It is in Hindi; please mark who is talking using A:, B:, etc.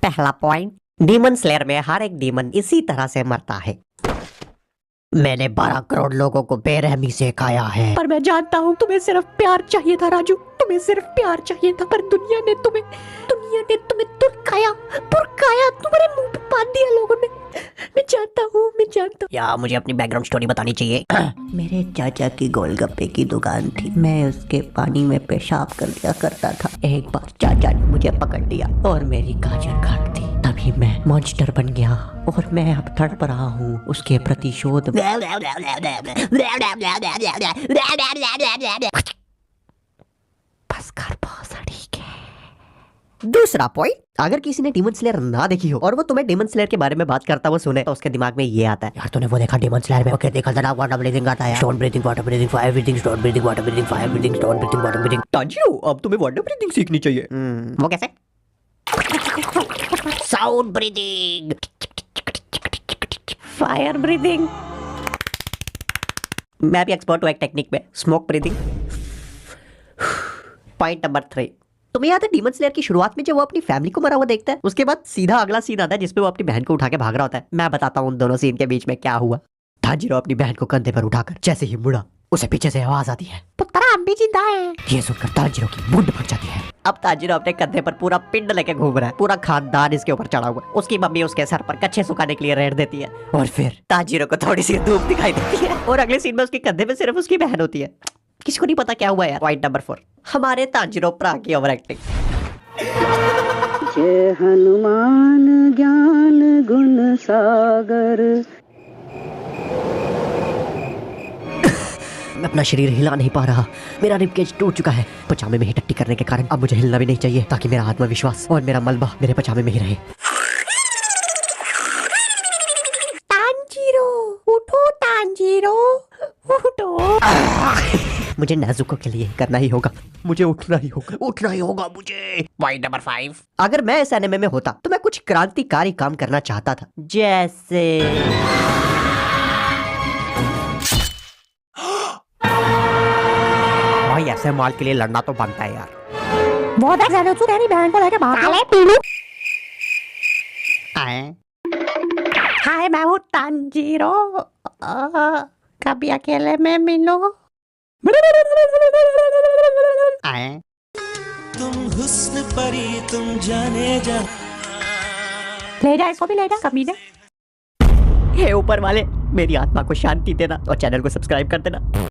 A: पहला पॉइंट, डीमन स्लेयर में हर एक डीमन इसी तरह से मरता है। मैंने 12 करोड़ लोगों को बेरहमी से खाया है।
B: पर मैं जानता हूँ तुम्हें सिर्फ प्यार चाहिए था राजू, तुम्हें सिर्फ प्यार चाहिए था, पर दुनिया ने तुम्हें तुरकाया तुम्हारे मुंह पे बांध दिया लोगों ने। मैं जानता हूँ।
A: या मुझे अपनी बैकग्राउंड स्टोरी बतानी चाहिए। मेरे चाचा की गोलगप्पे की दुकान थी, मैं उसके पानी में पेशाब कर दिया करता था। एक बार चाचा ने मुझे पकड़ लिया और मेरी गाजर काट दी, तभी मैं मॉन्स्टर बन गया और मैं अब तड़प रहा हूँ उसके प्रतिशोध। बस कर, बहुत ठीक है। दूसरा पॉइंट, अगर किसी ने डीमन स्लेयर ना देखी हो और वो तुम्हें डीमन स्लेयर के बारे में बात करता हुआ सुने तो उसके दिमाग में ये आता है, यार तूने वो देखा डीमन स्लेयर में? ओके देखा था ना, वाटर ब्रीथिंग आता है, stone breathing, water breathing, fire breathing, stone breathing, water breathing, fire breathing, stone breathing, water breathing. Tanjiro, अब तुम्हें वाटर ब्रीथिंग सीखनी चाहिए। वो कैसे? Sound breathing, fire breathing. मैं भी एक्सपर्ट हूँ एक टेक्निक में, स्मोक ब्रीथिंग। पॉइंट नंबर 3, तुम्हें याद है डीमन स्लेयर की शुरुआत में जब वो अपनी फैमिली को मरा हुआ देखता है, उसके बाद सीधा अगला सीन आता है जिसमें वो अपनी बहन को उठा के भाग रहा होता है। मैं बताता हूँ उन दोनों सीन के बीच में क्या हुआ। ताजिरो अपनी बहन को कंधे पर उठाकर जैसे ही मुड़ा, उसे पीछे से आवाज आती है, पुत्रा हम भी जिंदा हैं। ये सुनकर ताजिरो की मुंड फट जाती है। अब ताजिरो अपने कंधे पर पूरा पिंड लेके घूम रहा है, पूरा खानदान इसके ऊपर चढ़ा हुआ है। उसकी मम्मी उसके सर पर कच्चे सुखाने के लिए रेड़ देती है और फिर ताजिरो को थोड़ी सी धूप दिखाई देती है और अगले सीन में उसके कंधे में सिर्फ उसकी बहन होती है। किसी को नहीं पता क्या हुआ यार। पॉइंट नंबर 4, हमारे ताजिरो प्रा की ओवर एक्टिंग।
C: जय हनुमान ज्ञान गुण सागर।
A: मैं अपना शरीर हिला नहीं पा रहा, मेरा रिबकेज टूट चुका है पजामे में ही टट्टी करने के कारण। अब मुझे हिलना भी नहीं चाहिए ताकि मेरा आत्मविश्वास और मेरा मलबा मेरे पजामे में ही रहे। तांजीरो उठो, तांजीरो उठो। मुझे नाजुको के लिए करना ही होगा, मुझे उठना ही होगा मुझे। पॉइंट नंबर 5, अगर मैं इस एनिमे में होता तो मैं कुछ क्रांतिकारी काम करना चाहता था, जैसे भाई ऐसे माल के लिए लड़ना तो बनता है यार।
B: बहुत एक्साइटेड हूँ तेरी बहन को लेके भाग। हाय मैं हूँ तांजीरो, कभी अकेले में मिलो।
D: तुम हुस्न परी तुम जाने जा।
B: ले जा इसको भी, ले जा कभी ने।
A: हे ऊपर वाले, मेरी आत्मा को शांति देना और चैनल को सब्सक्राइब कर देना।